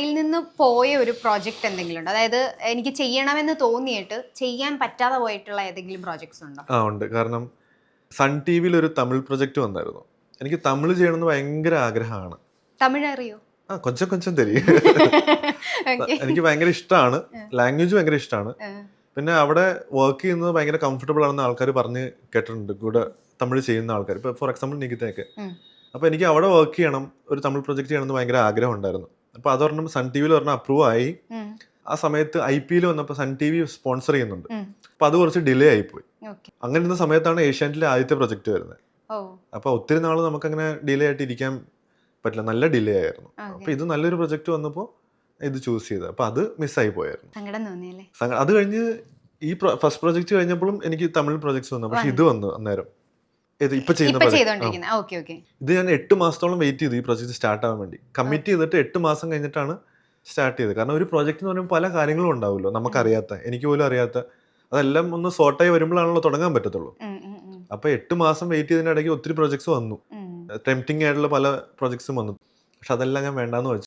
ഇതിൽ നിന്ന് പോയ ഒരു പ്രോജക്റ്റ് എന്തെങ്കിലും ഉണ്ടോ? അതായത് എനിക്ക് ചെയ്യണമെന്ന് തോന്നിയിട്ട് ചെയ്യാൻ പറ്റാതെ പോയിട്ടുള്ള ഏതെങ്കിലും പ്രോജക്ട്സ് ഉണ്ടോ? ഉണ്ട്. കാരണം സൺ ടി വിയിൽ ഒരു തമിഴ് പ്രൊജക്റ്റ് വന്നായിരുന്നു. എനിക്ക് തമിഴ് ചെയ്യണമെന്ന് ഭയങ്കര ആഗ്രഹമാണ്. തമിഴ് അറിയോ? കൊഞ്ചം കൊഞ്ചം തരും. Okay. എനിക്ക് ഭയങ്കര ഇഷ്ടമാണ്. ലാംഗ്വേജ് ഭയങ്കര ഇഷ്ടമാണ്. പിന്നെ അവിടെ വർക്ക് ചെയ്യുന്നത് ഭയങ്കര കംഫർട്ടബിൾ ആണെന്ന് ആൾക്കാർ പറഞ്ഞ് കേട്ടിട്ടുണ്ട്. കൂടെ തമിഴ് ചെയ്യുന്ന ആൾക്കാർ. ഇപ്പോൾ ഫോർ എക്സാമ്പിൾ നികിതയൊക്കെ. അപ്പോൾ എനിക്ക് അവിടെ വർക്ക് ചെയ്യണം, ഒരു തമിഴ് പ്രൊജക്റ്റ് ചെയ്യണമെന്ന് ഭയങ്കര ആഗ്രഹം ഉണ്ടായിരുന്നു. അപ്പോൾ അതൊരെണ്ണം സൺ ടി വിയിൽ ഒരെണ്ണം അപ്രൂവ് ആയി. ആ സമയത്ത് IPL വന്നപ്പോൾ സൺ ടി വി സ്പോൺസർ ചെയ്യുന്നുണ്ട്. അപ്പോൾ അത് കുറച്ച് ഡിലേ ആയിപ്പോയി. അങ്ങനെ ഇരുന്ന സമയത്താണ് ഏഷ്യാനെറ്റിലെ ആദ്യത്തെ പ്രൊജക്റ്റ് വരുന്നത്. അപ്പോൾ ഒത്തിരി നാൾ നമുക്കങ്ങനെ ഡിലേ ആയിട്ട് ഇരിക്കാൻ പറ്റില്ല. നല്ല ഡിലേ ആയിരുന്നു. അപ്പോൾ ഇത് നല്ലൊരു പ്രൊജക്റ്റ് വന്നപ്പോൾ ഇത് ചൂസ് ചെയ്തത്. അപ്പോൾ അത് മിസ്സായി പോയായിരുന്നു. അത് കഴിഞ്ഞ് ഈ ഫസ്റ്റ് പ്രൊജക്റ്റ് കഴിഞ്ഞപ്പോഴും എനിക്ക് തമിഴ് പ്രൊജക്ട്സ് വന്നു. പക്ഷെ ഇത് വന്നു അന്നേരം. ഇപ്പൊ ചെയ്യുന്ന ഇത് ഞാൻ 8 മാസത്തോളം വെയിറ്റ് ചെയ്തു ഈ പ്രൊജക്ട് സ്റ്റാർട്ട് ആവാൻ വേണ്ടി. കമ്മിറ്റ് ചെയ്തിട്ട് 8 മാസം കഴിഞ്ഞിട്ടാണ് സ്റ്റാർട്ട് ചെയ്തത്. കാരണം ഒരു പ്രൊജക്ട് എന്ന് പറയുമ്പോൾ പല കാര്യങ്ങളും ഉണ്ടാവുമല്ലോ, നമുക്കറിയാത്ത, എനിക്ക് പോലും അറിയാത്ത. അതെല്ലാം ഒന്ന് സോർട്ടായി വരുമ്പോഴാണല്ലോ തുടങ്ങാൻ പറ്റത്തുള്ളൂ. അപ്പൊ 8 മാസം വെയിറ്റ് ചെയ്തതിന്റെ ഇടയ്ക്ക് ഒത്തിരി പ്രൊജക്ട്സ് വന്നു. ടെംപ്റ്റിംഗ് ആയിട്ടുള്ള പല പ്രൊജക്ട്സും വന്നു. പക്ഷെ അതെല്ലാം ഞാൻ വേണ്ടാന്ന് വെച്ചു.